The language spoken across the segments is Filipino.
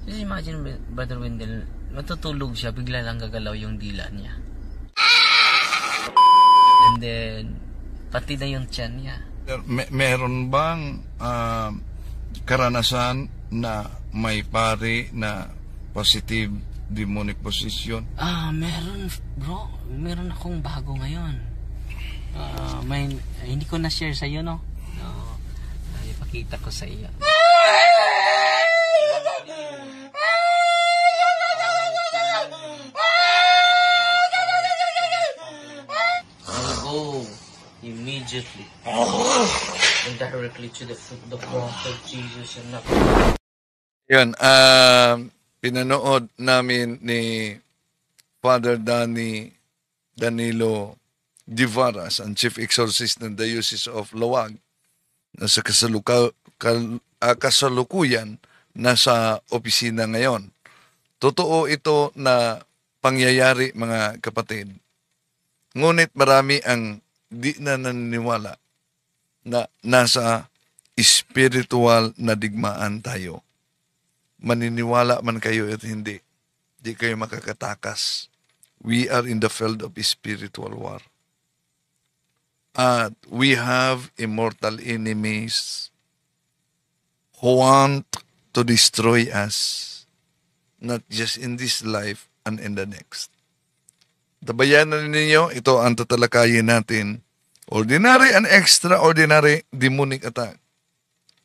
Just imagine, Brother Wendell, matutulog siya, bigla lang gagalaw yung dila niya. And then, pati na yung tiyan niya. Meron bang karanasan na may pari na positive demonic possession? Meron, bro. Meron akong bago ngayon. Hindi ko na-share sa iyo, no? Ipakita ko sa iyo. I'll go immediately and directly to the foot of the cross of Jesus and not... Yan, pinanood namin ni Father Danilo Divaras, ang Chief Exorcist ng Diocese of Lawag, na sa kasalukuyan nasa opisina ngayon. Totoo ito na pangyayari, mga kapatid. Ngunit marami ang di na naniniwala na nasa spiritual na digmaan tayo. Maniniwala man kayo at hindi, di kayo makakatakas. We are in the field of spiritual war. At we have immortal enemies who want to destroy us, not just in this life and in the next. Tabayanan ninyo, ito ang tatalakayin natin. Ordinary and extraordinary demonic attack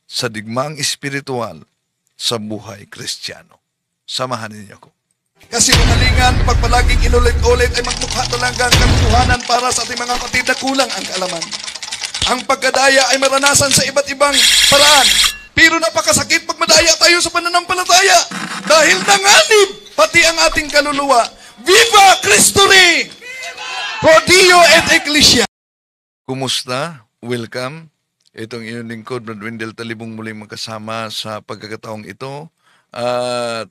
sa digmaang espiritual sa buhay Kristiyano. Samahan ninyo ko. Kasi kanalingan, pag palaging inulit-ulit ay magmukha talagang katotohanan para sa ating mga kapatid na kulang ang kaalaman. Ang pagkadaya ay maranasan sa iba't ibang paraan. Pero napakasakit pag madaya tayo sa pananampalataya dahil nanganib pati ang ating kaluluwa. Viva Cristo Rey! Pro Dio et Ecclesia! Kumusta? Welcome. Itong inyong lingkod, Brad Wendell Talibong, muling magkasama sa pagkakataong ito. At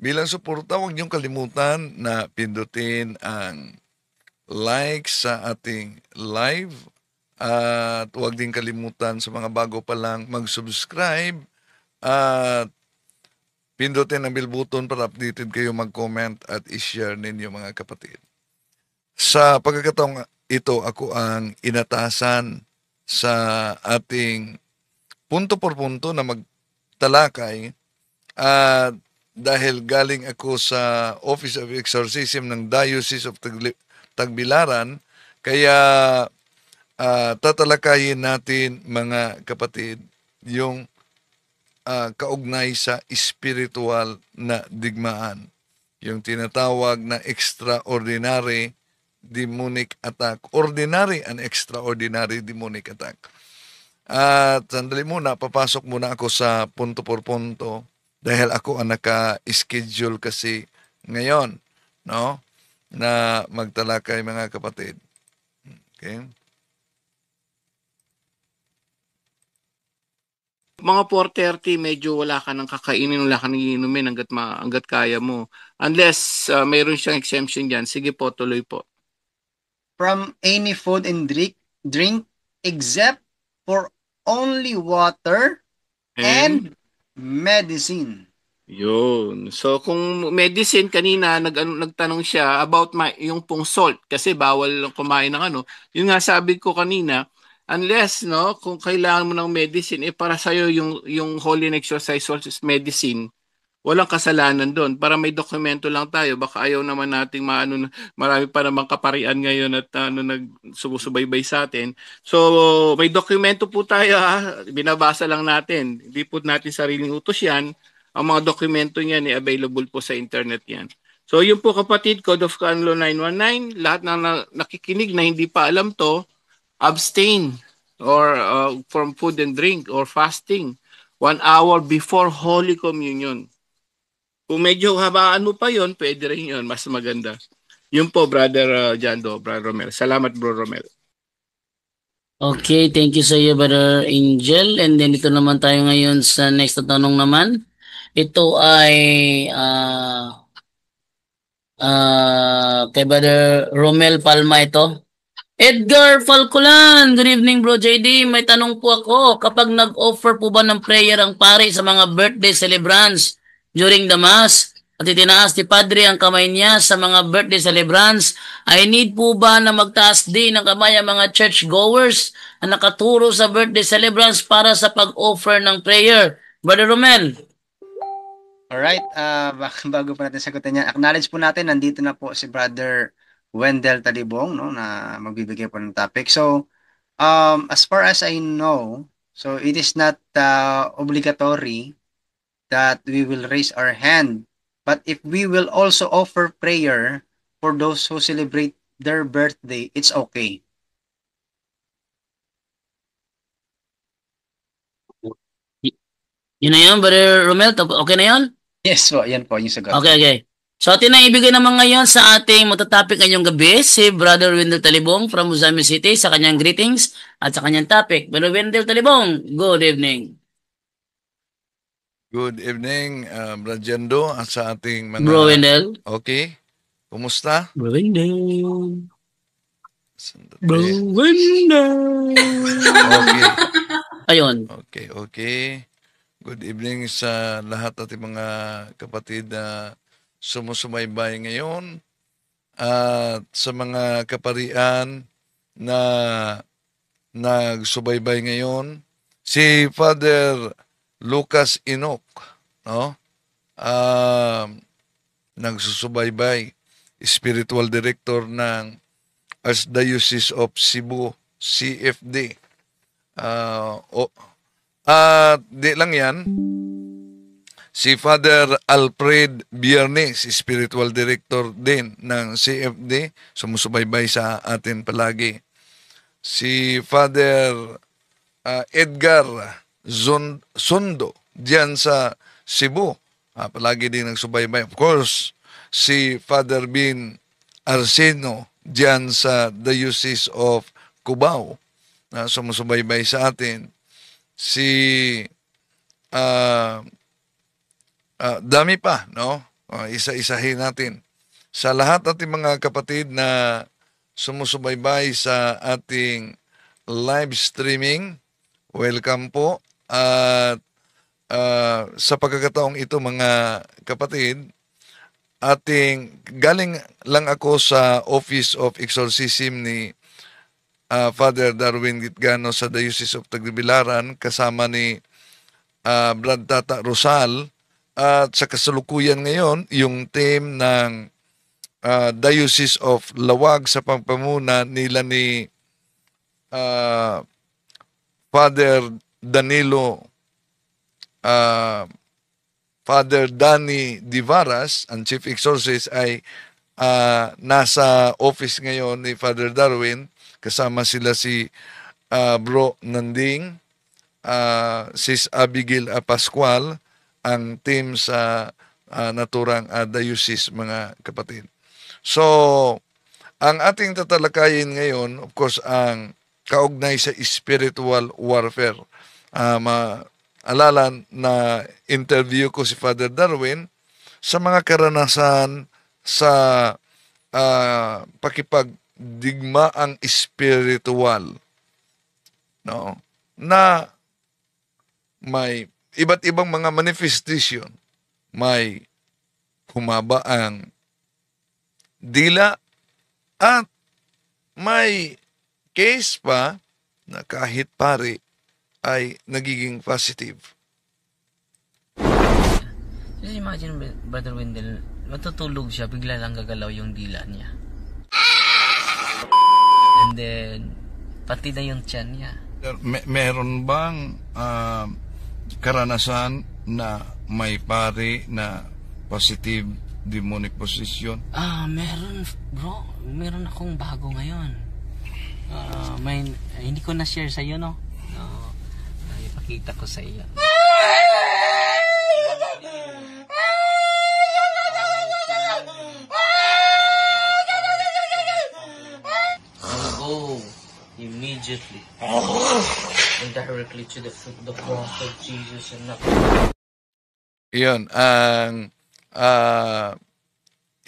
bilang suporta, huwag niyong kalimutan na pindutin ang like sa ating live. At huwag din kalimutan sa mga bago pa lang mag-subscribe. At pindutin ang bell button para updated kayo, mag-comment at i-share ninyo, mga kapatid. Sa pagkakataong ito, ako ang inatasan sa ating punto por punto na magtalakay. At dahil galing ako sa Office of Exorcism ng Diocese of Tagbilaran, kaya tatalakayin natin, mga kapatid, yung kaugnay sa spiritual na digmaan, yung tinatawag na extraordinary demonic attack, ordinary and extraordinary demonic attack. At sandali muna, papasok muna ako sa punto por punto dahil ako ang naka-schedule kasi ngayon, no, na magtalakay, mga kapatid. Okay? Mga 4:30, medyo wala ka nang kakainin, wala ka nang iinumin hanggat kaya mo. Unless mayroon siyang exemption dyan. Sige po, tuloy po. From any food and drink except for only water and medicine. Yun. So kung medicine, kanina nagtanong siya about yung pong salt kasi bawal kumain ng Yun nga sabi ko kanina, unless kung kailangan mo ng medicine para sa yung Holy Exorcise medicine, walang kasalanan doon. Para may dokumento lang tayo. Baka ayaw naman nating marami pa namang kaparian ngayon at nagsusubaybay sa atin. So, may dokumento po tayo, binabasa lang natin. Hindi po natin sariling utos yan. Ang mga dokumento niyan available po sa internet yan. So, yun po, kapatid, Code of Canon Law 919, lahat na nakikinig na hindi pa alam to, abstain or from food and drink or fasting 1 hour before Holy Communion. Kung medyo habaan mo pa yon, pwede rin yun. Mas maganda. Yun po, Brother Jando, Brother Romel. Salamat, Bro Romel. Okay, thank you sa iyo, Brother Angel. And then ito naman tayo ngayon sa next na tanong naman. Ito ay kay Brother Romel Palma ito. Edgar Falcolan, good evening, Bro JD. May tanong po ako. Kapag nag-offer po ba ng prayer ang pari sa mga birthday celebrants, during the Mass at itinaas ni Padre ang kamay niya sa mga birthday celebrants, ay need po ba na magtaas din ng kamay ang mga churchgoers na nakaturo sa birthday celebrants para sa pag-offer ng prayer? Brother Romel. Alright, bago pa natin sagutin yan, acknowledge po natin, nandito na po si Brother Wendell Talibong, no, na magbibigay po ng topic. So, as far as I know, so it is not obligatory that we will raise our hand. But if we will also offer prayer for those who celebrate their birthday, it's okay. Yun na yun, Brother Romel. Okay na yun? Yes po, yan po yung sagot. Okay. So, atin na ibigay naman ngayon sa ating matatapik ngayong gabi, si Brother Wendell Talibong from Uzami City sa kanyang greetings at sa kanyang topic. Brother Wendell Talibong, good evening. Good evening, Brajendo, at sa ating mga... Bro Wendell. Okay. Kumusta? Bro Wendell. Sandali. Bro Wendell. Okay. Ayun. Okay. Good evening sa lahat ating mga kapatid na sumusubaybay ngayon at sa mga kaparian na nagsubaybay ngayon. Si Father Lucas Enoch, no? Nagsusubaybay, spiritual director ng Archdiocese of Cebu, CFD. At di lang yan, si Father Alfred Biernes, spiritual director din ng CFD, sumusubaybay sa atin palagi. Si Father Edgar Sondo, diyan sa Cebu, palagi din nagsubaybay. Of course, si Father Bin Arseno, diyan sa Diocese of Cubao, na sumusubaybay sa atin. Si dami pa, no? Isa-isahin natin. Sa lahat ating mga kapatid na sumusubaybay sa ating live streaming, welcome po. At sa pagkakataong ito mga kapatid, galing lang ako sa Office of Exorcism ni Father Darwin Gitgano sa Diocese of Tagbilaran kasama ni Brad Tata Rosal, at sa kasalukuyan ngayon yung team ng Diocese of Lawag sa pagpamuna nila ni Father Danilo Father Danny Divaras, ang Chief Exorcist, ay nasa office ngayon ni Father Darwin. Kasama sila si Bro Nanding, Sis Abigail Pascual, ang team sa naturang diocese, mga kapatid. So, ang ating tatalakayin ngayon, of course, ang kaugnay sa spiritual warfare. Maalala na interview ko si Father Darwin sa mga karanasan sa pakipagdigmaang spiritual, no, na may iba't ibang mga manifestation. May humaba ang dila at may case pa na kahit pare ay nagiging positive. Just imagine, Brother Wendell, matutulog siya, bigla lang gagalaw yung dila niya. And then, pati na yung tiyan niya. Meron bang karanasan na may pare na positive demonic possession? Meron, bro. Meron akong bago ngayon. Hindi ko na-share sa iyo, no? Ipakita ko sa iyo. Go immediately and directly to the cross of Jesus and not. Iyon ang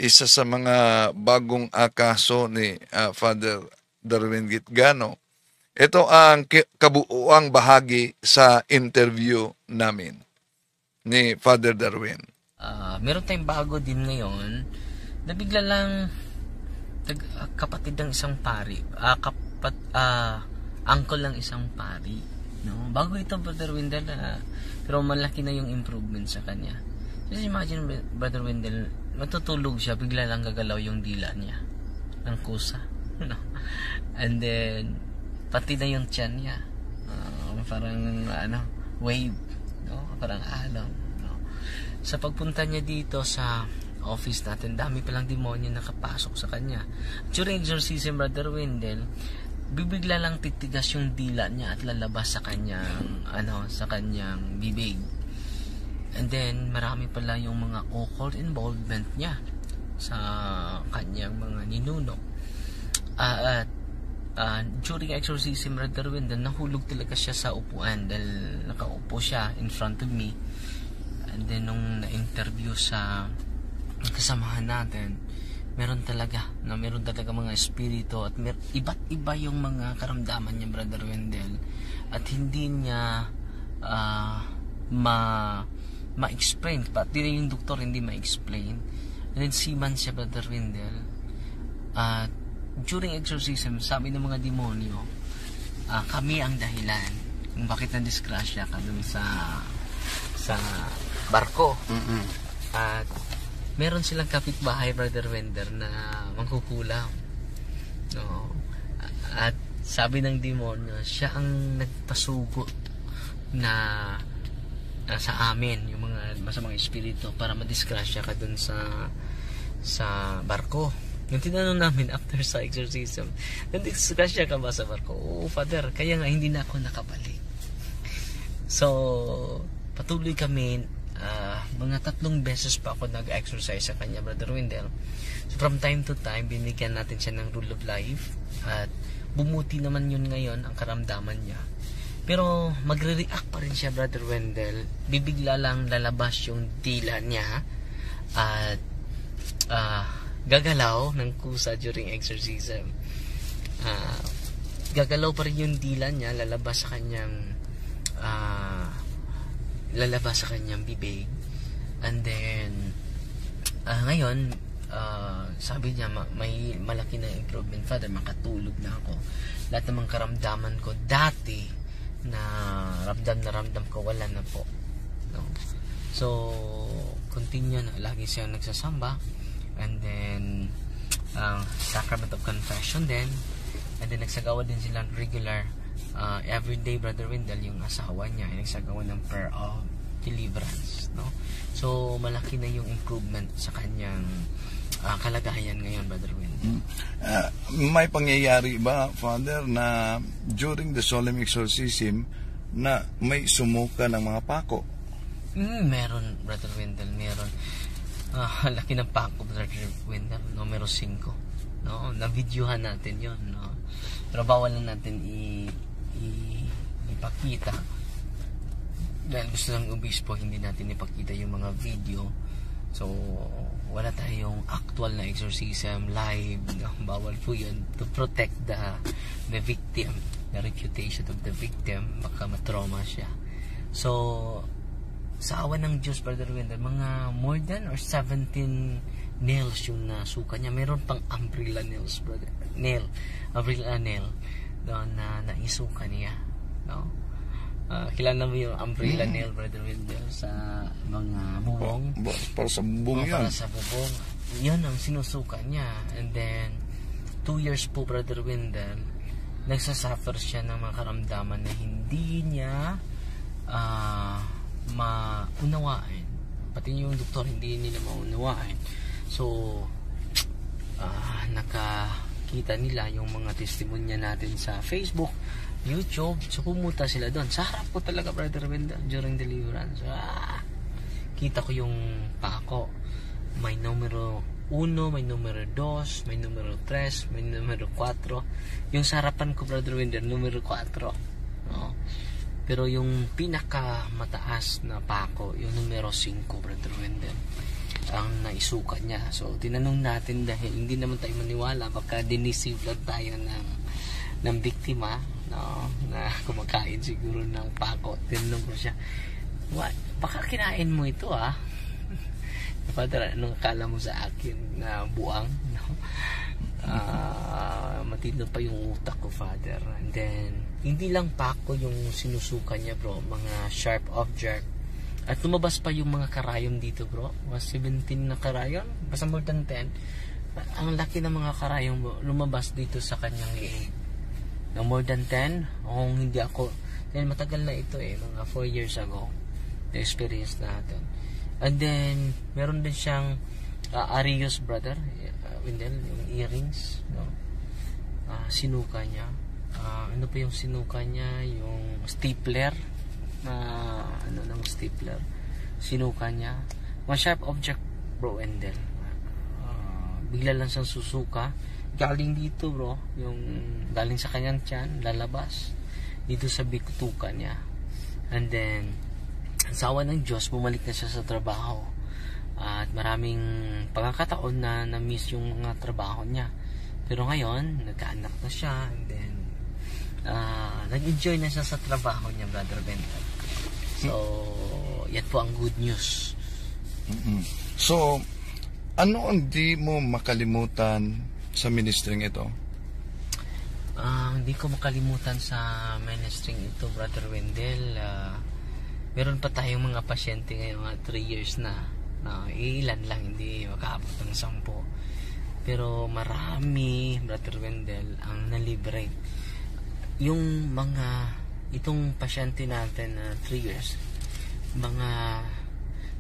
isa sa mga bagong akaso ni Father Darwin Gitgano. Ito ang kabuuang bahagi sa interview namin ni Father Darwin. meron tayong bago din ngayon na bigla lang kapatid ng isang pari, uncle ng isang pari, no? Bago ito, Brother Wendell, pero malaki na yung improvement sa kanya. Just imagine, Brother Wendell, matutulog siya, bigla lang gagalaw yung dila niya ng kusa, no? And then pati na yung tiyan niya, parang wave, no? Parang alon, no? Sa pagpunta niya dito sa office natin, dami palang demonyo nakapasok sa kanya. During exorcism, Brother Wendell, bibigla lang titigas yung dila niya at lalabas sa kanyang sa kanyang bibig. And then marami pala yung mga occult involvement niya sa kanyang mga ninuno. At during exorcism, Brother Wendell, nahulog talaga siya sa upuan dahil nakaupo siya in front of me. And then nung na-interview sa kasamahan natin, meron talaga mga espiritu at iba't iba yung mga karamdaman niya, Brother Wendell, at hindi niya ma-explain, pati yung doktor hindi ma-explain. And then seaman siya, Brother Wendell, at during exorcism, sabi ng mga demonyo, kami ang dahilan kung bakit na-disgrasya ka dun sa barko. At meron silang kapitbahay, Brother Wendell, na mangkukulam, no? At sabi ng demonyo, siya ang nagpasugo na sa amin, yung mga masamang espiritu, para madisgrasya ka dun sa barko. Yung tinanong namin after sa exorcism, nadisgrasya ka ba sa barko? Oo, Father, kaya nga hindi na ako nakabalik. So patuloy kami, mga 3 beses pa ako nag-exercise sa kanya, Brother Wendell. So from time to time, binigyan natin siya ng rule of life, at bumuti naman yun ngayon ang karamdaman niya. Pero magre-react pa rin siya, Brother Wendell. Bibigla lang lalabas yung dila niya at gagalaw ng kusa during exorcism. Gagalaw pa rin yung dila niya, lalabas sa kanyang bibig. And then ngayon, sabi niya, may malaki na improvement, Father, makatulog na ako. Lahat ng mga karamdaman ko dati na ramdam ko, wala na po, no? So continue na, lagi siyang nagsasamba. And then sacrament of confession din. And then nagsagawa din sila regular everyday, Brother Wendell, yung asawa niya ay nagsagawa ng prayer of deliverance, no? So malaki na yung improvement sa kanyang kalagayan ngayon, Brother Wendell. May pangyayari ba, Father, na during the solemn exorcism na may sumuka ng mga pako? Meron, Brother Wendell, meron. Laki ng pako, Brother Wendell, numero 5, no? Na-videohan natin yon, no? Pero bawal na natin ipakita dahil gusto ng obispo, hindi natin ipakita yung mga video. So wala tayong actual na exorcism live, no? Bawal po yun, to protect the victim, the reputation of the victim, baka matrauma siya. So sa awa ng Diyos, Brother Wendell, mga more than or 17 nails yung nasuka niya. Meron pang umbrella nails, brother, umbrella nail doon na naisuka niya, no? Kilala mo yung umbrella nail, Brother Wendell, sa mga bubong? Para sa bubong yan. Para sa bubong. Yun ang sinusuka niya. And then 2 years po, Brother Wendell, nagsasuffer siya ng mga karamdaman na hindi niya maunawain. Pati yung doktor hindi nila maunawain. So nakakita nila yung mga testimonya natin sa Facebook, YouTube. So pumunta sila doon. Sa harap ko talaga, Brother Wendell, during deliverance. Kita ko yung pako. May numero 1, may numero 2, may numero 3, may numero 4. Yung sa harapan ko, Brother Wendell, numero 4, no? Pero yung pinaka mataas na pako, yung numero 5, Brother Wendell, ang naisuka niya. So tinanong natin, dahil hindi naman tayo maniwala, baka dineceive lang tayo ng biktima, no, na kumakain siguro ng pako. Tinanong ko siya, baka kinain mo ito, Father, anong akala mo sa akin na buang? No? Matino pa yung utak ko, Father. And then, hindi lang pa ako yung sinusuka niya, bro. Mga sharp object. At lumabas pa yung mga karayom dito, bro. Was 17 na karayom. Basta more than 10. Ang laki ng mga karayom, bro, lumabas dito sa kanyang liig. Na more than 10. Kung hindi ako, dahil matagal na ito mga 4 years ago. Na-experience natin. And then, meron din siyang Arius, brother. Wendell, yung earrings, no? Sinuka niya. Ano pa yung sinuka niya? Yung stapler. Ng stapler. Sinuka niya. Mga sharp object, bro, Wendell. Bigla lang siyang susuka. Galing dito, bro. Yung galing sa kanyang tiyan, lalabas. Dito sa bikutuka niya. And then, ang sawa ng Diyos, bumalik na siya sa trabaho. At maraming pagkakataon na na-miss yung mga trabaho niya. Pero ngayon, nagkaanak na siya. And then, nag-enjoy na siya sa trabaho niya, Brother Wendell. So, yan po ang good news. So, ano ang di mo makalimutan sa ministering ito? Hindi ko makalimutan sa ministering ito, Brother Wendell. Meron pa tayong mga pasyente ngayon, 3 years na. Ilan lang, hindi makaabot ng 10. Pero marami, Brother Wendell, ang naliberate. Yung itong pasyente natin na 3 years,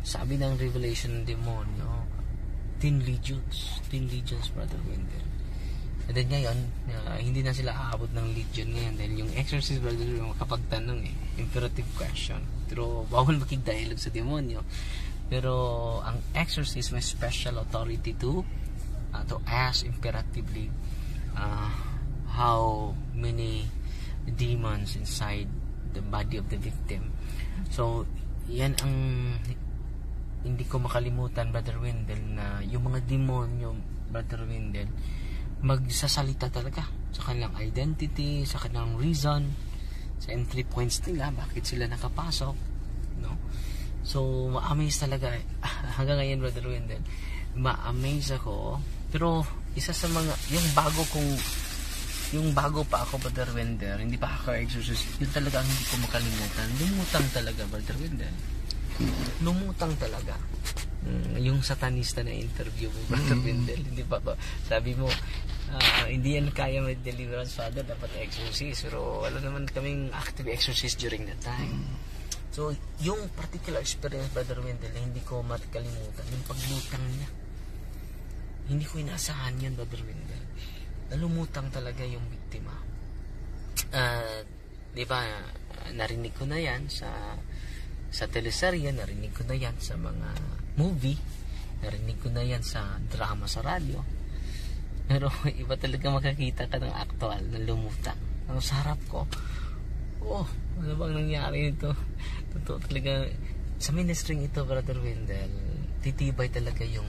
sabi ng Revelation ng demonyo, 10 legions, Brother Wendell. And then ngayon, hindi na sila aabot ng legion ngayon dahil yung exorcist, brother, yung makapagtanong imperative question. Pero bawal makig-dialogue sa demonyo. Pero ang exorcist may special authority to ask imperatively how many demons inside the body of the victim. So, yan ang hindi ko makalimutan, Brother Wendell, na yung mga demonyo, Brother Wendell, magsasalita talaga sa kanilang identity, sa kanilang reason, sa entry points nila, bakit sila nakapasok, no? So, ma-amaze talaga. Hanggang ngayon, Brother Wendell, ma-amaze ako. Pero, isa sa mga, yung bago pa ako, Brother Wendell, hindi pa ako exorcist, yun talaga ang hindi ko makalimutan. Lumutang talaga, Brother Wendell. Lumutang talaga. Yung satanista na interview mo, Brother Wendell, hindi pa ba? Sabi mo, hindi yan kaya may deliverance, Father, dapat exorcist. Pero wala naman kaming active exorcist during that time. So, yung particular experience, Brother Wendell, hindi ko makalimutan. Yung paglutang niya. Hindi ko inaasahan yun, Brother Wendell. Nalumutang talaga yung biktima. Di ba, narinig ko na yan sa teleserye, narinig ko na yan sa mga movie, narinig ko na yan sa drama sa radyo. Pero iba talaga makakita ka ng aktual na lumutang. Ang sarap ko, ano bang nangyari ito? Totoo talaga, sa ministering ito, Brother Wendell, titibay talaga yung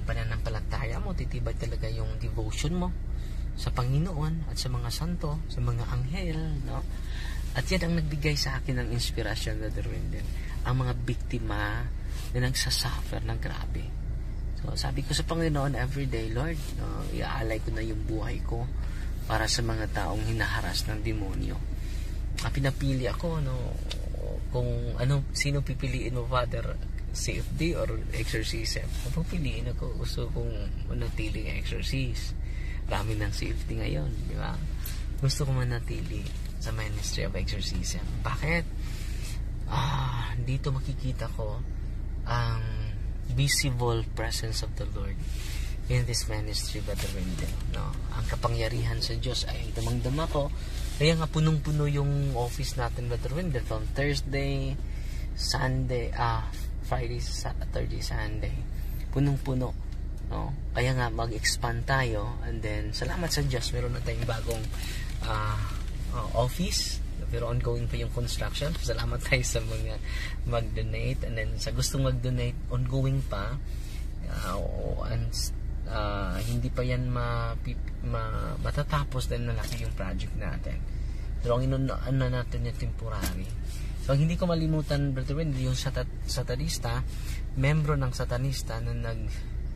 pananampalataya mo, titibay talaga yung devotion mo sa Panginoon at sa mga santo, sa mga anghel, no? At yan ang nagbigay sa akin ng inspirasyon, Brother Wendell. Ang mga biktima na nagsasuffer ng grabe. So, sabi ko sa Panginoon everyday, Lord, iaalay ko na yung buhay ko para sa mga taong hinaharas ng demonyo. Pinapili ako, kung sino pipiliin mo, Father, CFD or exorcism. Pupiliin ako, gusto kong manatiling exorcist. Rami ng CFD ngayon, di ba? Gusto ko manatili sa ministry of exorcism. Bakit? Dito makikita ko ang visible presence of the Lord in this ministry, Brother Wendell, no? Ang kapangyarihan sa Diyos ay damang-dama ko. Kaya nga punong-puno yung office natin, Brother Wendell, from Thursday, Sunday, Friday, Saturday, Sunday. Punong-puno, no? Kaya nga mag-expand tayo, and then salamat sa Diyos, meron na tayong bagong office, pero ongoing pa yung construction. Salamat tayo sa mga mag-donate, and then sa gustong mag-donate, ongoing pa, hindi pa yan matatapos dahil nalaki yung project natin. Pero ang inunan natin yung temporary. So, ang hindi ko malimutan, Brother Wendell, yung satanista, membro ng satanista na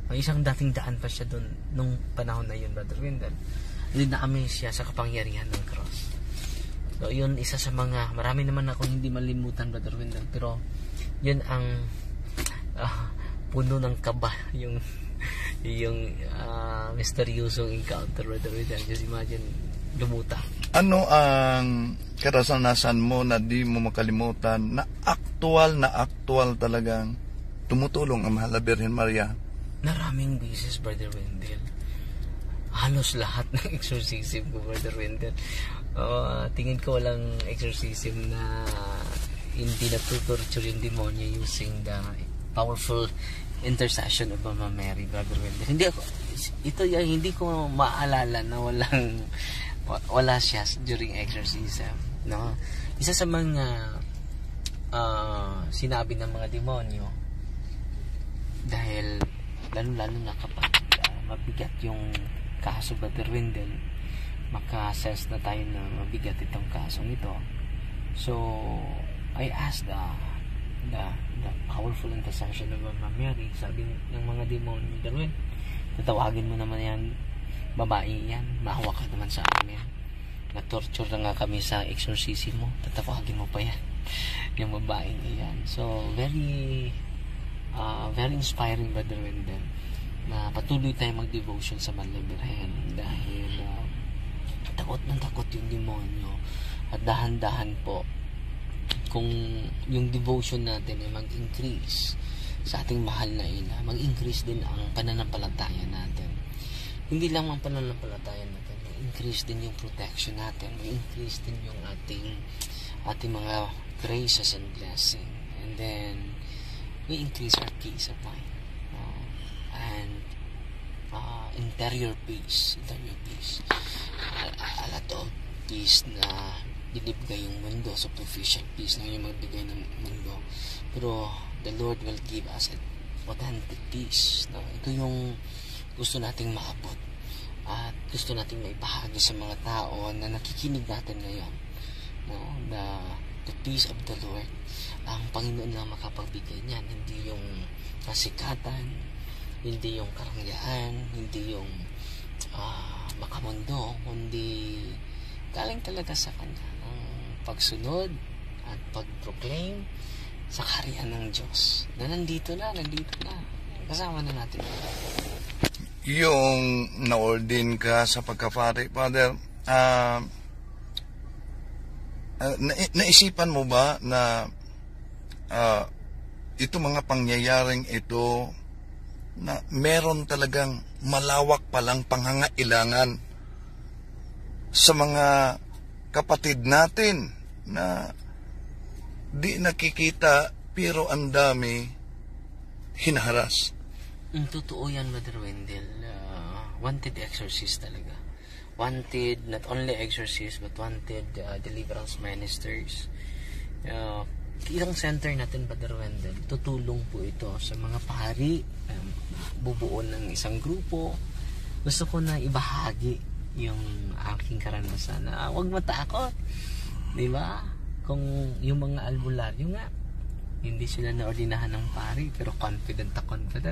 may isang dating daan pa siya doon nung panahon na yun, Brother Wendell. Na-amaze siya sa kapangyarihan ng cross. So, yun, isa sa mga, marami naman ako hindi malimutan, Brother Wendell, pero yun ang puno ng kaba, yung misteryosong encounter, Brother Wendell. Just imagine, lumuta. Ano ang karanasan mo na di mo makalimutan na actual talagang tumutulong ang Mahal na Birhen Maria? Maraming beses, Brother Wendell. Halos lahat ng exorcism ko, Brother Wendell. Tingin ko walang exorcism na hindi natutorture yung demonyo using the powerful intercession of Mama Mary, Brother Wendell. Hindi ko maalala na wala siya during exorcism, no? Isa sa mga sinabi ng mga demonyo, dahil lalo na kapag mabigat yung kaso, Brother Wendell, maka-assess na tayo na mabigat itong kasong ito. So I asked the powerful intercession of Mama Mary. Sabi ng mga demonyo, Darwin, tatawagin mo naman yan, babae yan, maawa ka naman sa amin, na-torture na nga kami sa exorcism mo, tatawagin mo pa yan yung babaeng yan. So very inspiring, Brother Wendell, na patuloy tayong mag-devotion sa Mahal na Birhen, dahil takot yung demonyo, at dahan-dahan po kung yung devotion natin ay mag-increase sa ating mahal na ina, mag-increase din ang pananampalataya natin. Hindi lang ang pananampalataya natin, mag-increase din yung protection natin, mag-increase din yung ating mga graces and blessing, and then we increase our peace of mind, and interior peace, a lot of peace na binibigay yung mundo, superficial peace na yung magbigay ng mundo, pero the Lord will give us an authentic peace, no? Ito yung gusto nating maabot at gusto nating maibahagi sa mga tao na nakikinig natin ngayon, no? The peace of the Lord, ang Panginoon lang makapagbigay niyan, hindi yung kasikatan, hindi yung karangyaan, hindi yung makamundo, kundi galing talaga sa Kanya ang pagsunod at pag-proclaim sa kaharian ng Diyos na nandito na, kasama na natin. Yung na-ordain ka sa pagka-pari, Father, naisipan mo ba na ito mga pangyayaring ito na meron talagang malawak palang pangangailangan sa mga kapatid natin na di nakikita pero ang dami hinaharas? Totoo yan, Brother Wendell. Wanted exorcist talaga. Wanted not only exorcist but wanted deliverance ministers. Ilang center natin, Brother Wendell, tutulong po ito sa mga pari, bubuo ng isang grupo. Gusto ko na ibahagi yung aking karanasan na huwag matakot, di ba? Kung yung mga albularyo nga, hindi sila naordinahan ng pari, pero confident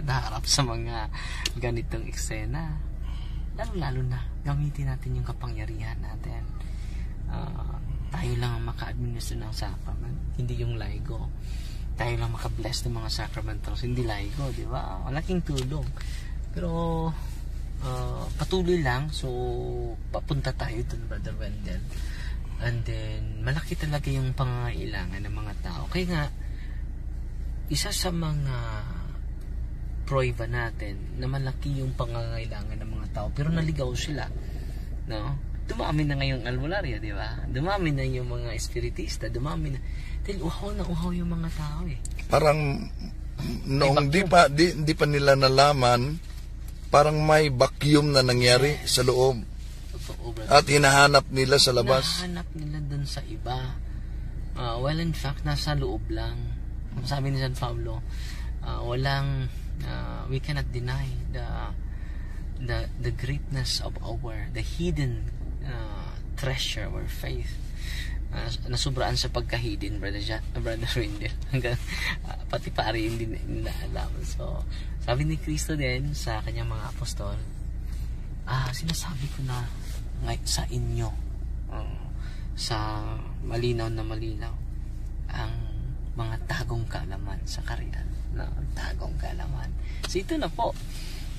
harap sa mga ganitong eksena. Lalo na gamitin natin yung kapangyarihan natin. Tayo lang ang maka-administer ng sacrament, hindi yung laigo. Tayo lang maka-bless ng mga sacramentals, hindi laigo, di ba? Malaking tulong. Pero patuloy lang, so papunta tayo dun, Brother Wendell. And then malaki talaga yung pangangailangan ng mga tao. Kaya nga, isa sa mga prueba natin na malaki yung pangangailangan ng mga tao, pero naligaw sila, no? Dumami na ngayong albularyo, di ba? Dumami na yung mga espiritista, dumami na. Dahil uhaw yung mga tao eh. Parang noong di pa nila nalaman, parang may vacuum na nangyari sa loob. Totoo, brother. At hinahanap nila sa labas. Hinahanap nila dun sa iba. Well, in fact, nasa loob lang. Sabi ni San Pablo, we cannot deny the greatness of the hidden treasure or faith. nasubraan sa pagkahidin, Brother Wendell. Hanggang pati pare hindi na alam. So, sabi ni Kristo din sa kanyang mga apostol, sinasabi ko na sa inyo, sa malinaw na malinaw, ang mga tagong kaalaman sa karian. No, tagong kaalaman. So, ito na po.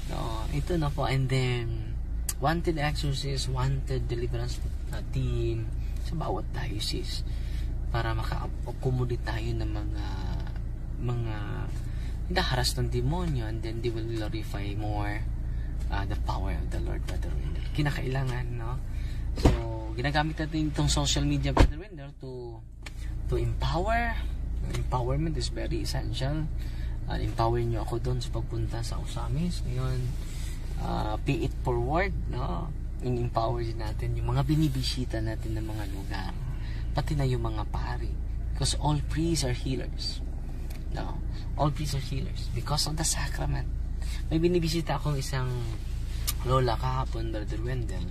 No, ito na po. And then, wanted exorcist, wanted deliverance team sa bawat diocese para maka-accommodate tayo ng mga haras ng demonyo, and then they will glorify more the power of the Lord, Brother Wendell. Kinakailangan, no? So, ginagamit natin itong social media, Brother Wendell, to empower. Empowerment is very essential. Empower nyo ako doon sa pagpunta sa Osamis ngayon. Pay it forward, no? In-empower din natin yung mga binibisita natin ng mga lugar, pati na yung mga pari, because all priests are healers. No, all priests are healers because of the sacrament. May binibisita akong isang lola kahapon, Brother Wendell,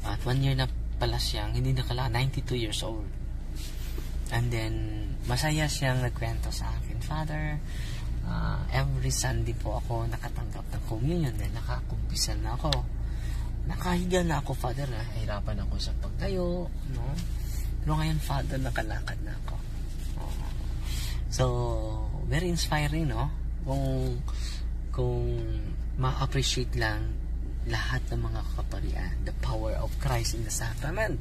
at 1 year na pala siyang hindi nakala, 92 years old. And then masaya siyang nagkwento sa akin, Father, every Sunday po ako nakatanggap ng communion, then nakakumpisal na ako. Nakahiga na ako, Father, nahihirapan ako sa pagtayo, no? Pero ngayon, Father, nakalakad na ako. So, very inspiring, no? Kung ma-appreciate lang lahat ng mga kaparian, the power of Christ in the sacrament.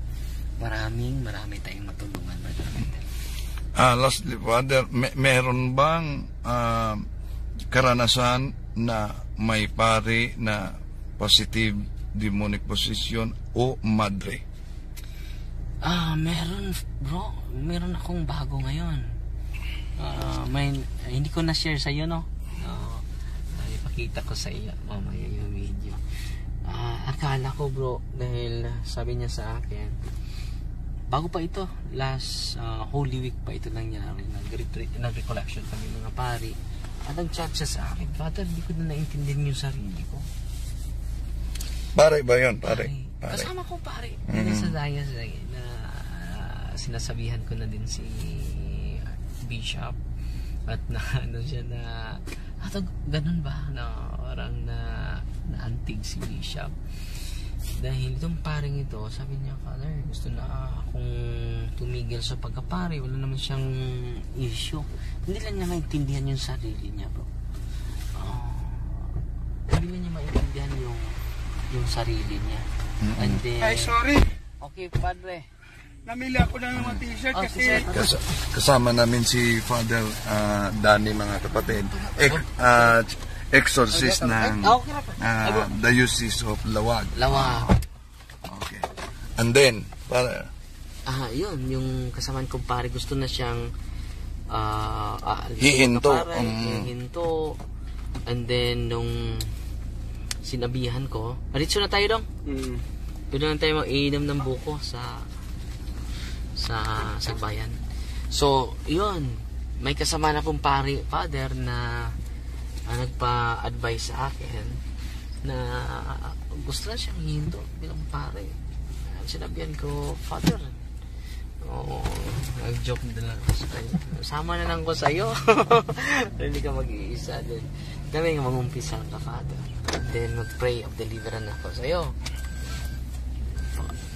Marami tayong matulungan, Brother Wendell. Lastly, Father, meron bang karanasan na may pari na positive demonic possession o madre? Meron, bro. Meron akong bago ngayon. Hindi ko na-share sa iyo, no? Ipakita ko sa iyo mamaya yung video. Akala ko, bro, dahil sabi niya sa akin, bago pa ito, last Holy Week pa ito nangyari, nag-recollection kami mga pari, at nag-chat siya sa akin, Father, hindi ko na naintindihan yung sarili ko. Pare ba yun? Pare. Kasama ko, pare. Sa Dayas na sinasabihan ko na din si Bishop, at na ano siya na ganun ba na parang naantig si Bishop dahil itong paring ito, sabi niya, Father, gusto na akong tumigil sa pagkapare, wala naman siyang issue, hindi lang niya maintindihan yung sarili niya, bro. Hindi lang niya maintindihan yung sarili niya. And then, ay, sorry. okay, Padre, namili ako ng mga t-shirt kasi kasama namin si Father Danny, mga kapatid, exorcist ng Diocese of Lawag. Okay. And then, para yun, yung kasamaan kong pare, gusto na siyang hihinto. Hihinto. And then, nung sinabihan ko, maritso na tayo dong. Doon na tayo mag-iinom ng buko sa bayan. So, yun, may kasama na akong father na nagpa-advise sa akin na gusto na siyang hihinto bilang pare. Sinabihan ko, Father, nag-joke na lang sa kanya, sama na lang ko sa'yo. Hindi ka mag-iisa din. Kami nga mag-umpisa ka, Father. And then mag-pray of deliverance ako sa'yo.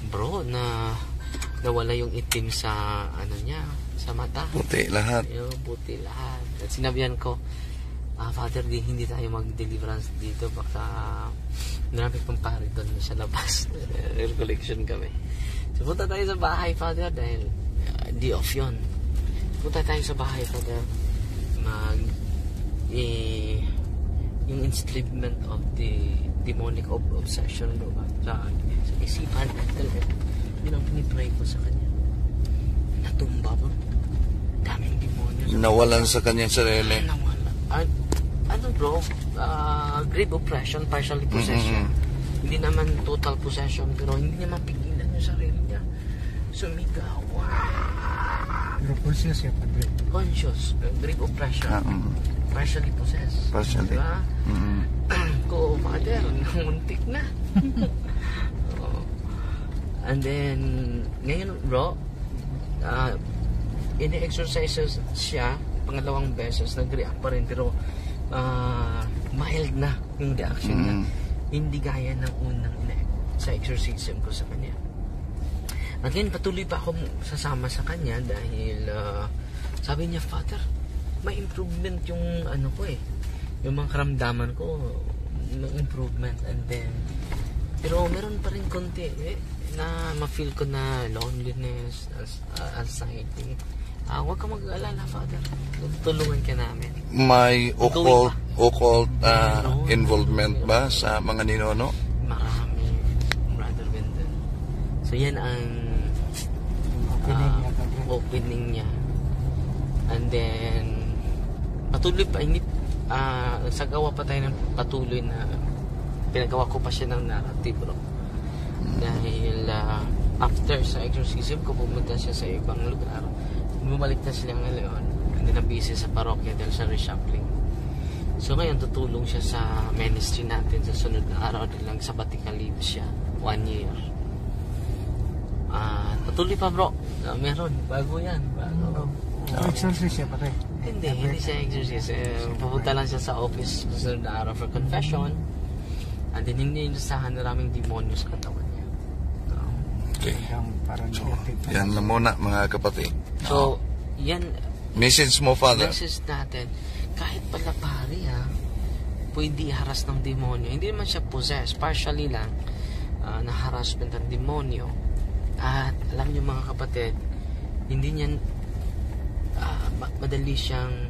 Bro, nawala yung itim sa niya, sa mata. Puti lahat. Puti lahat. At sinabihan ko, Father, hindi tayo mag-deliverance dito, baka marami pang pare doon sa labas. Recollection kami. So punta tayo sa bahay, Father, dahil day off yun. Punta tayo sa bahay, Father, yung enslavement of the demonic obsession, bro, sa isipan, yun ang pinipray ko sa kanya. Natumba, bro. Daming demonyo. Nawalan sa kanyang sarili. Bro, grave oppression, partially possession. Hindi naman total possession, pero hindi niya mapigilan yung sarili niya. Sumigaw. pero conscious siya, Padre. Conscious, grave oppression. Partially possessed. Partially. Diba? Ko, Father, muntik na. And then, ngayon, bro, ini-exercise siya, pangalawang beses, nag-react pa rin, pero mild na yung reaction niya. Hindi gaya ng unang sa exorcism ko sa kanya. Again, patuloy pa akong sasama sa kanya dahil sabi niya, Father, may improvement yung yung mga karamdaman ko, may improvement. And then, pero meron pa rin konti na ma-feel ko na loneliness, anxiety. Huwag ka mag-alala, Father. Tulungan ka namin. May occult involvement ba sa mga ninono? Marami, Brother Wendell. So yan ang opening niya. And then patuloy pa, nagsagawa pa tayo ng patuloy na pinagawa ko pa siya ng narrative, bro. Dahil after sa exorcism ko, pumunta siya sa ibang lugar, bumalik na sila ngayon, hindi na busy sa parokya dahil sa reshuffling. So ngayon tutulong siya sa ministry natin sa sunod na araw lang, sabbatical leave siya, 1 year. Patuloy pa, bro. Meron, bago yan, bago. Exorcist siya pare. Hindi siya exorcist. Pupunta lang siya sa office sa sunod na araw for confession. And then hindi inasahan na raming demonyo sa katawan niya. Okay. Parang So, yan lang muna mga kapatid. So, yan, Message mo, Father. message natin, kahit pala pari pwede haras ng demonyo. Hindi naman siya possessed, partially lang na harassment ng demonyo. At alam niyo mga kapatid, hindi niyan madali siyang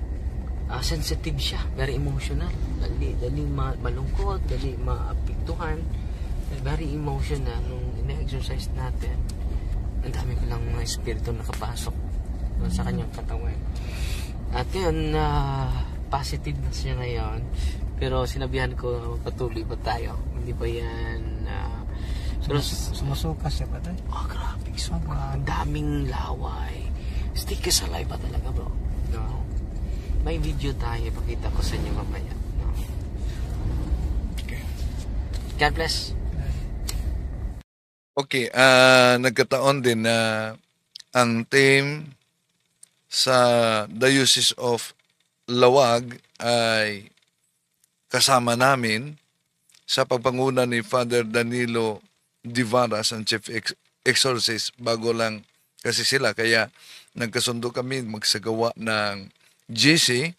sensitive siya, very emotional, dali malungkot, dali maapektuhan, very emotional. Nung ina-exercise natin, ang dami ko lang mga espiritu nakapasok sa kanyang katawan. At yun, positive na siya ngayon, pero sinabihan ko, patuloy pa tayo, hindi ba yan pero sumusukas siya pare. grabe, ang daming laway, stick ka sa live pa talaga, bro. No. May video tayo, pakita ko sa inyo mamaya. No. God bless. Okay, nagkataon din na ang team sa Diocese of Lawag ay kasama namin sa pagpanguna ni Father Danilo Divaras, ang Chief Exorcist, bago lang kasi sila, kaya nagkasundo kami magsagawa ng GC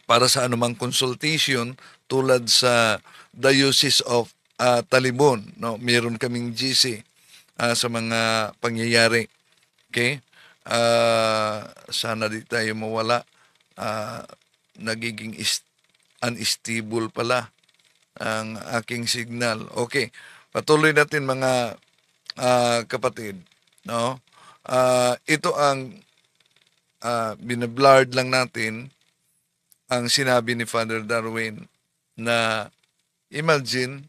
para sa anumang consultation tulad sa Diocese of Talibon, no, meron kaming GC sa mga pangyayari. Okay? Sana di tayo mawala. Nagiging unstable pala ang aking signal. Okay. Patuloy natin mga kapatid, no? Ito ang binablard lang natin ang sinabi ni Father Darwin na imagine,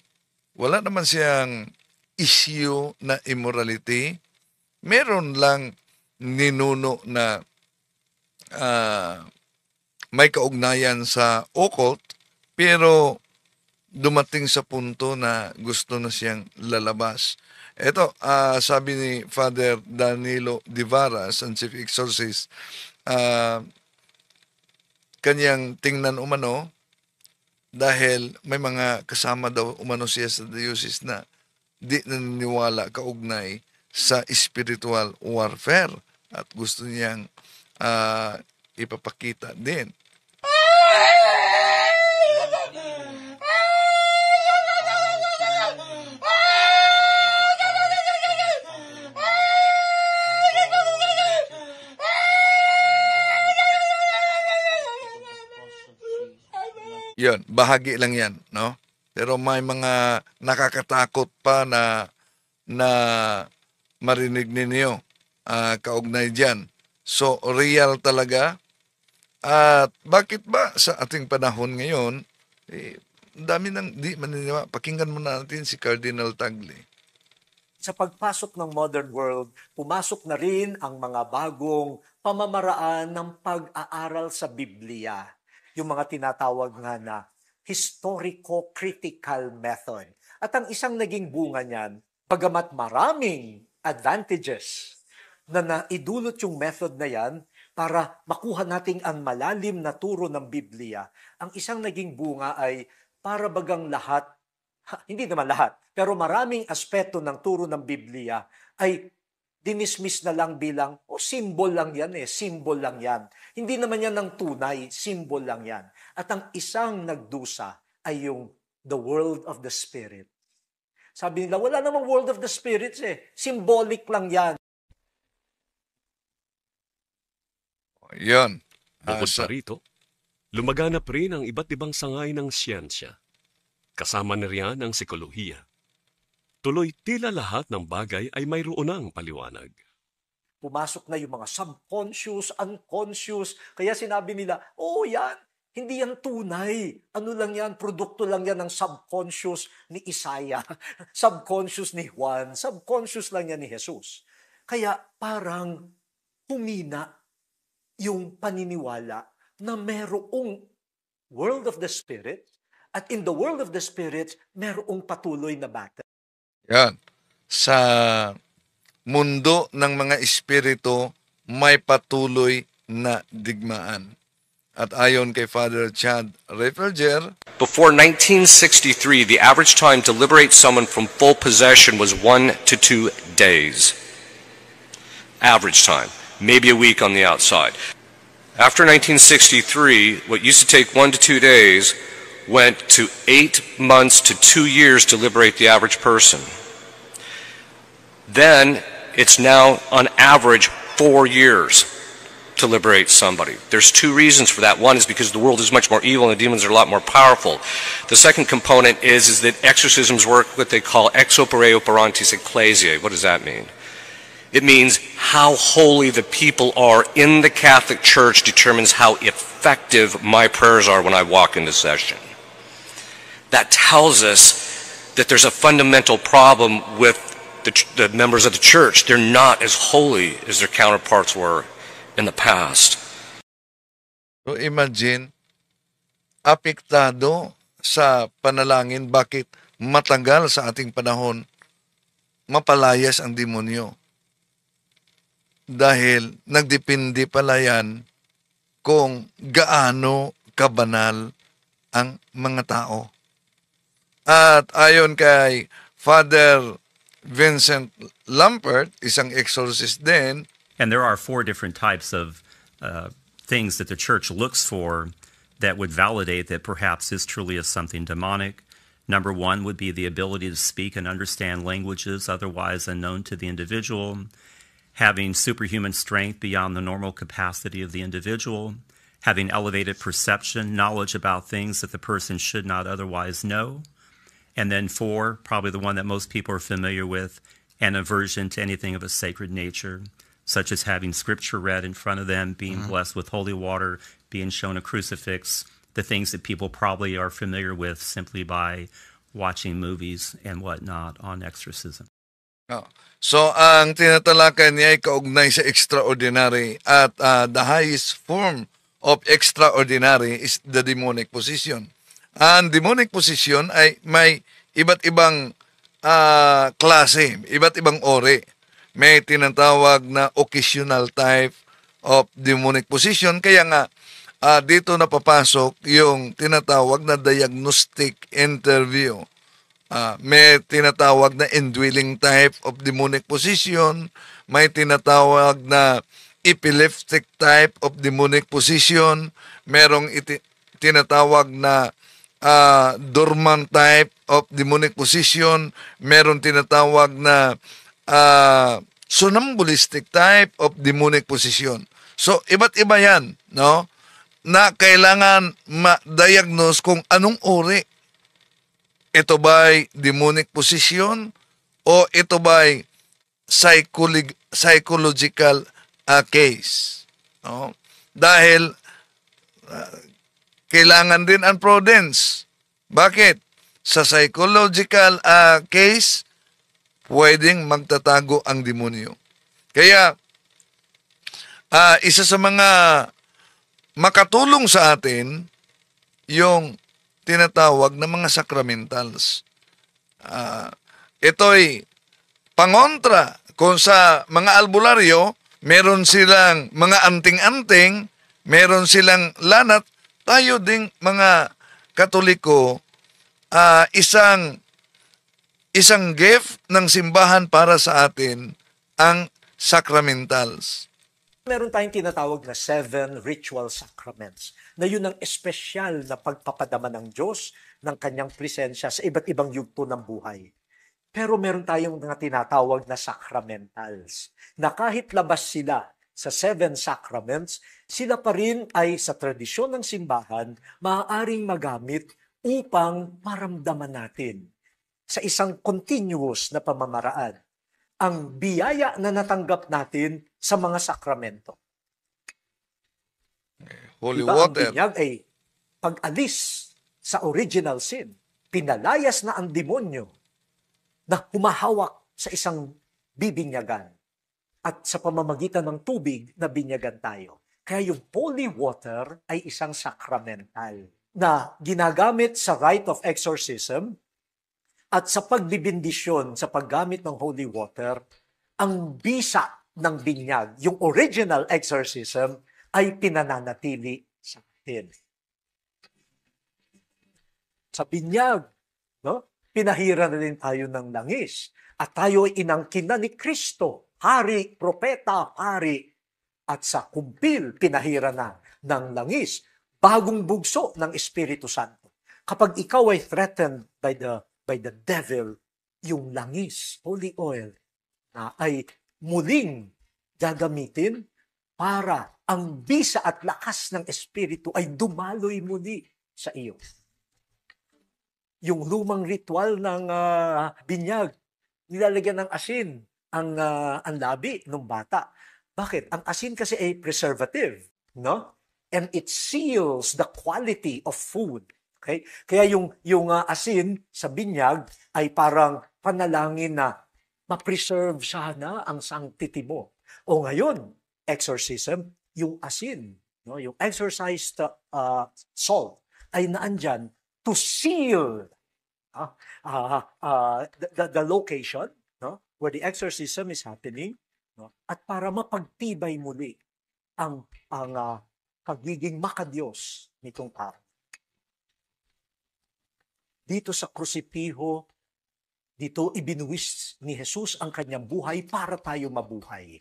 wala naman siyang issue na immorality. Meron lang ninuno na may kaugnayan sa occult, pero dumating sa punto na gusto na siyang lalabas. Ito, sabi ni Father Danilo Divaras, ang Chief Exorcist, kanyang tingnan umano dahil may mga kasama daw umano siya sa diocese na di naniniwala kaugnay sa spiritual warfare at gusto niyang ipapakita din. Yun, bahagi lang yan, no? Pero may mga nakakatakot pa na marinig ninyo kaugnay dyan. So, real talaga. At bakit ba sa ating panahon ngayon, dami nang di maniniwala. Pakinggan muna natin si Cardinal Tagle. Sa pagpasok ng modern world, pumasok na rin ang mga bagong pamamaraan ng pag-aaral sa Biblia. Yung mga tinatawag nga na historico-critical method. At ang isang naging bunga niyan, bagamat maraming advantages, na naidulot yung method na yan para makuha nating ang malalim na turo ng Biblia. Ang isang naging bunga ay para bagang lahat, hindi naman lahat, pero maraming aspeto ng turo ng Biblia ay dinismiss na lang bilang, symbol lang yan symbol lang yan. Hindi naman yan ng tunay, symbol lang yan. At ang isang nagdusa ay yung the world of the Spirit. Sabi nila, wala namang world of the Spirits symbolic lang yan. Yan. Bukod pa rito, lumaganap rin ang iba't ibang sangay ng siyensya. Kasama na riyan ang psikolohiya. Tuloy tila lahat ng bagay ay mayroon ng paliwanag. Pumasok na yung mga subconscious, unconscious. Kaya sinabi nila, yan, hindi yan tunay. Ano lang yan, produkto lang yan ng subconscious ni Isaiah, subconscious ni Juan, subconscious lang yan ni Jesus. Kaya parang humina yung paniniwala na merong world of the Spirit at in the world of the Spirit, merong patuloy na battle. Yan. Sa mundo ng mga espiritu, may patuloy na digmaan. At ayon kay Father Chad Rafferger, before 1963, the average time to liberate someone from full possession was 1 to 2 days. Average time. Maybe a week on the outside. After 1963, what used to take 1 to 2 days went to 8 months to 2 years to liberate the average person. Then it's now on average 4 years to liberate somebody. There's two reasons for that. One is because the world is much more evil and the demons are a lot more powerful. The second component is that exorcisms work what they call ex opere operantis ecclesiae. What does that mean? It means how holy the people are in the Catholic Church determines how effective my prayers are when I walk into session. That tells us that there's a fundamental problem with the members of the church. They're not as holy as their counterparts were in the past. So imagine, apektado sa panalangin, bakit matagal sa ating panahon mapalayas ang demonyo? Dahil nagdepende pala yan kung gaano kabanal ang mga tao. At ayon kay Father Vincent Lampert, isang exorcist din. And there are 4 different types of things that the church looks for that would validate that perhaps this truly is something demonic. Number 1 would be the ability to speak and understand languages otherwise unknown to the individual, having superhuman strength beyond the normal capacity of the individual, having elevated perception, knowledge about things that the person should not otherwise know. And then 4, probably the one that most people are familiar with, an aversion to anything of a sacred nature, such as having scripture read in front of them, being blessed with holy water, being shown a crucifix, the things that people probably are familiar with simply by watching movies and whatnot on exorcism. So, ang tinatalakay niya ay kaugnay sa extraordinary at the highest form of extraordinary is the demonic possession. Ang demonic possession ay may iba't ibang klase, iba't ibang ori. May tinatawag na occasional type of demonic possession. Kaya nga, dito napapasok yung tinatawag na diagnostic interview. May tinatawag na indwelling type of demonic possession. May tinatawag na epileptic type of demonic possession. Merong tinatawag na dormant type of demonic possession, meron tinatawag na somnambulistic type of demonic possession. So, iba't iba yan, no? Na kailangan ma-diagnose kung anong uri. Ito ba'y demonic possession o ito ba'y psychological case? No? Dahil kailangan din ang prudence. Bakit? Sa psychological case, pwedeng magtatago ang demonyo. Kaya, isa sa mga makatulong sa atin, yung tinatawag na mga sacramentals. Ito'y pangontra kung sa mga albularyo, meron silang mga anting-anting, meron silang lanat, tayo ding mga Katoliko, isang gift ng simbahan para sa atin ang sacramentals. Meron tayong tinatawag na 7 ritual sacraments na yun ang espesyal na pagpapadama ng Diyos ng kanyang presensya sa iba't ibang yugto ng buhay. Pero meron tayong mga tinatawag na sacramentals na kahit labas sila sa 7 sacraments, sila pa rin ay sa tradisyon ng simbahan maaaring magamit upang maramdaman natin sa isang continuous na pamamaraan ang biyaya na natanggap natin sa mga sakramento. Holy diba, water. Ang binyag ay pag-alis sa original sin. Pinalayas na ang demonyo na humahawak sa isang bibinyagan at sa pamamagitan ng tubig na binyagan tayo. Kaya yung holy water ay isang sacramental na ginagamit sa rite of exorcism. At sa pagbibindisyon, sa paggamit ng holy water, ang bisa ng binyag, yung original exorcism, ay pinananatili sa atin. Sa binyag, no? Pinahira na rin tayo ng langis. At tayo ay inangkin na ni Kristo, hari, propeta, pari. At sa kumpil, pinahira na ng langis. Bagong bugso ng Espiritu Santo. Kapag ikaw ay threatened by the devil, yung langis, holy oil, na ay muling gagamitin para ang bisa at lakas ng Espiritu ay dumaloy muli sa iyo. Yung lumang ritual ng binyag, nilalagyan ng asin ang labi ng bata. Bakit? Ang asin kasi ay preservative, no? And it seals the quality of food. Okay? Kaya yung asin sa binyag ay parang panalangin na ma-preserve sana ang sanctity mo. O ngayon, exorcism, yung asin, no? Yung exorcised salt ay naandyan to seal the location, no? Where the exorcism is happening, no? At para mapagtibay muli ang pagiging makadiyos nitong tao. Dito sa krusipiho, dito ibinuwis ni Jesus ang kanyang buhay para tayo mabuhay.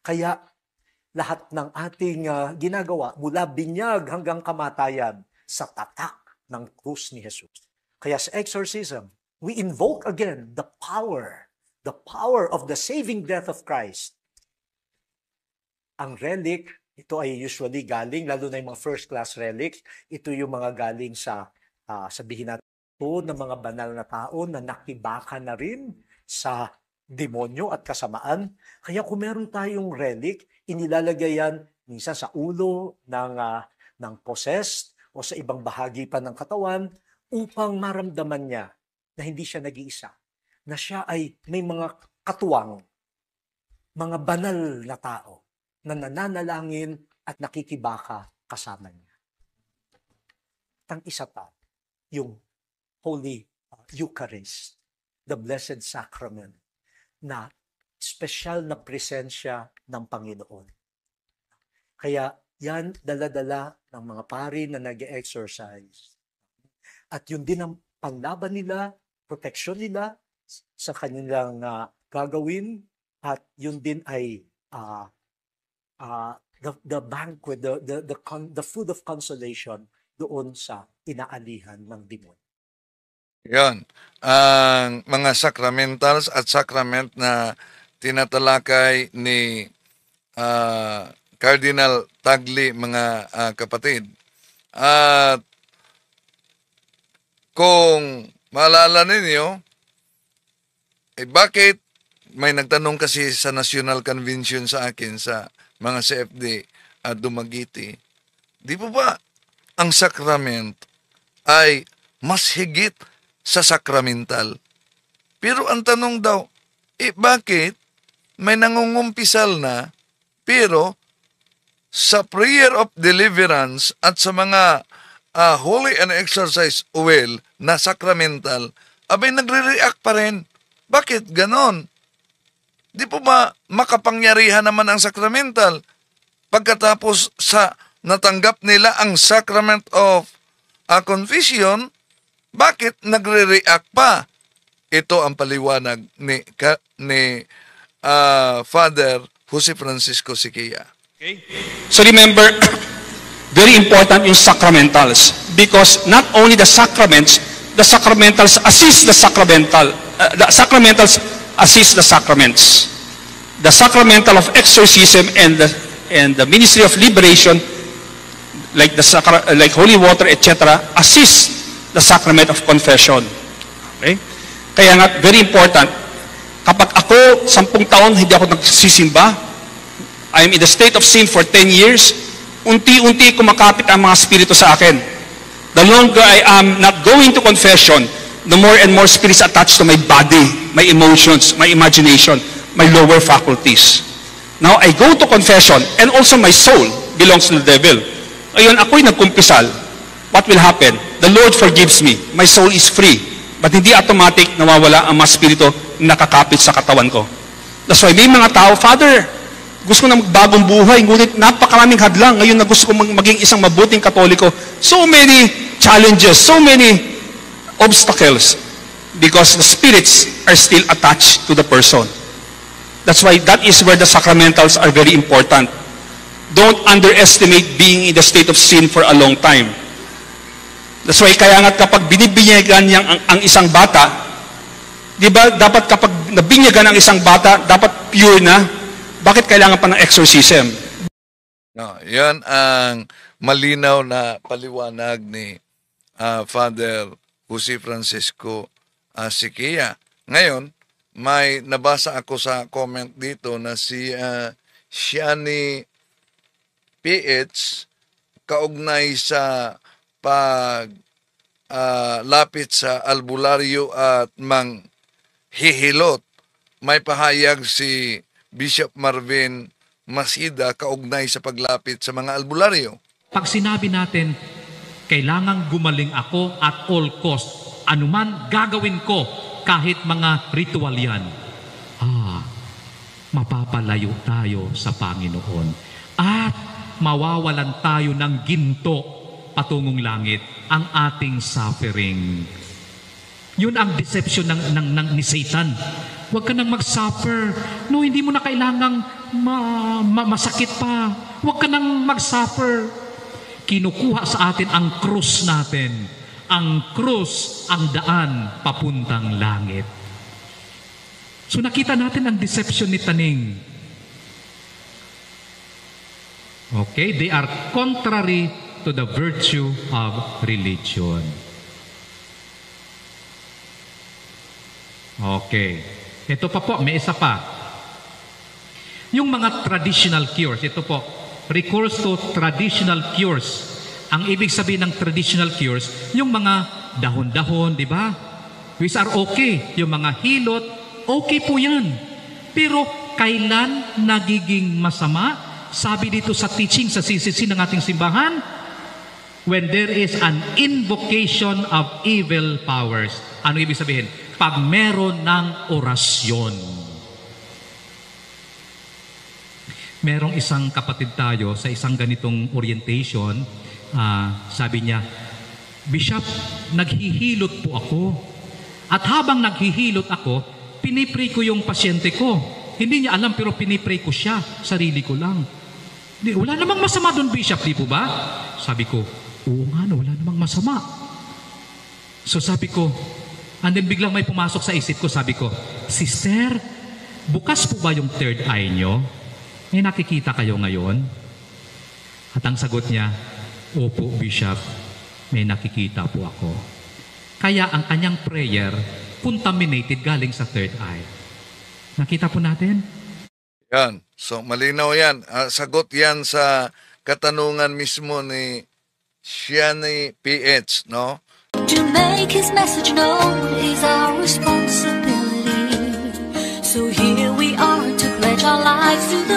Kaya lahat ng ating ginagawa, mula binyag hanggang kamatayan, sa tatak ng krus ni Jesus. Kaya sa exorcism, we invoke again the power of the saving death of Christ. Ang relic, ito ay usually galing, lalo na yung mga first-class relics, ito yung mga galing sa, sabihin natin, ng mga banal na tao na nakibaka na rin sa demonyo at kasamaan. Kaya kung meron tayong relic, inilalagay yan minsan sa ulo ng possessed o sa ibang bahagi pa ng katawan upang maramdaman niya na hindi siya nag-iisa. Na siya ay may mga katuwang, mga banal na tao na nananalangin at nakikibaka kasama niya. At ang isa pa, yung Holy Eucharist, the Blessed Sacrament, na special na presensya ng Panginoon. Kaya yan, dala-dala ng mga pari na nag-exercise. At yun din ang panglaban nila, proteksyon nila sa kanilang gagawin, at yun din ay the banquet, the food of consolation doon sa inaalihan ng demonyo. Yan. Ang mga sacramentals at sacrament na tinatalakay ni Cardinal Tagle, mga kapatid. At kung maalala ninyo, bakit may nagtanong kasi sa National Convention sa akin sa mga CFD at Dumaguete, di po ba ang sacrament ay mas higit sa sacramental? Pero ang tanong daw, bakit may nangungumpisal na, pero sa prayer of deliverance at sa mga holy and exorcise oil na sacramental, abay nagre-react pa rin. Bakit ganon? Di po ba makapangyarihan naman ang sacramental? Pagkatapos sa natanggap nila ang sacrament of confession, bakit nagre-react pa? Ito ang paliwanag ni Father Jose Francisco Siquia. Okay. So remember, very important yung sacramentals, because not only the sacramentals assist the sacramentals assist the sacraments. The sacramental of exorcism and the ministry of liberation, like holy water, etc., assist the sacrament of confession. Okay? Kaya nga, very important, kapag ako 10 taon hindi ako nagsisimba, I am in the state of sin for 10 years, unti-unti kumakapit ang mga spirito sa akin. The longer I am not going to confession, the more and more spirits attached to my body, my emotions, my imagination, my lower faculties. Now, I go to confession, and also my soul belongs to the devil. Ayun, ako'y nagkumpisal. What will happen? The Lord forgives me. My soul is free. But hindi automatic nawawala ang mga spirito nakakapit sa katawan ko. That's why may mga tao, Father, gusto ko na magbagong buhay, ngunit napakaraming hadlang. Ngayon na gusto ko maging isang mabuting Katoliko. So many challenges, so many obstacles, because the spirits are still attached to the person. That's why that is where the sacramentals are very important. Don't underestimate being in the state of sin for a long time. That's why kaya nga kapag binibinyagan niya ang isang bata, di ba dapat kapag nabinyagan ang isang bata, dapat pure na. Bakit kailangan pa ng exorcism? No, yan ang malinaw na paliwanag ni Father Jose Francisco Siquia. Ngayon, may nabasa ako sa comment dito na si Shani PH kaugnay sa lapit sa albularyo at manghihilot. May pahayag si Bishop Marvin Masida kaugnay sa paglapit sa mga albularyo. Pag sinabi natin, kailangang gumaling ako at all cost, anuman gagawin ko, kahit mga ritual yan, mapapalayo tayo sa Panginoon. At mawawalan tayo ng ginto patungong langit, ang ating suffering. Yun ang deception ni Satan. Huwag ka nang mag-suffer. No, hindi mo na kailangang masakit pa. Huwag ka nang mag-suffer. Kinukuha sa atin ang krus natin. Ang krus, ang daan, papuntang langit. So nakita natin ang deception ni Taning. Okay, they are contrary to the virtue of religion. Okay. Ito pa po, may isa pa. Yung mga traditional cures, ito po, recourse to traditional cures. Ang ibig sabihin ng traditional cures, yung mga dahon-dahon, di ba? Which are okay. Yung mga hilot, okay po yan. Pero kailan nagiging masama? Sabi dito sa teaching, sa CCC ng ating simbahan, when there is an invocation of evil powers. Ano ibig sabihin? Pag meron ng orasyon. Merong isang kapatid tayo sa isang ganitong orientation, sabi niya, Bishop, naghihilot po ako. At habang naghihilot ako, pinipray ko yung pasyente ko. Hindi niya alam pero pinipray ko siya, sarili ko lang. Wala namang masama doon, Bishop, di po ba? Sabi ko, oo nga, wala namang masama. So sabi ko, and then biglang may pumasok sa isip ko, sabi ko, Sister, bukas po ba yung third eye nyo? May nakikita kayo ngayon? At ang sagot niya, opo, Bishop, may nakikita po ako. Kaya ang kanyang prayer, contaminated galing sa third eye. Nakita po natin? Yan. So, malinaw yan. Sagot yan sa katanungan mismo ni Shani PH, no? To make his message known is our responsibility. So here we are to pledge our lives to the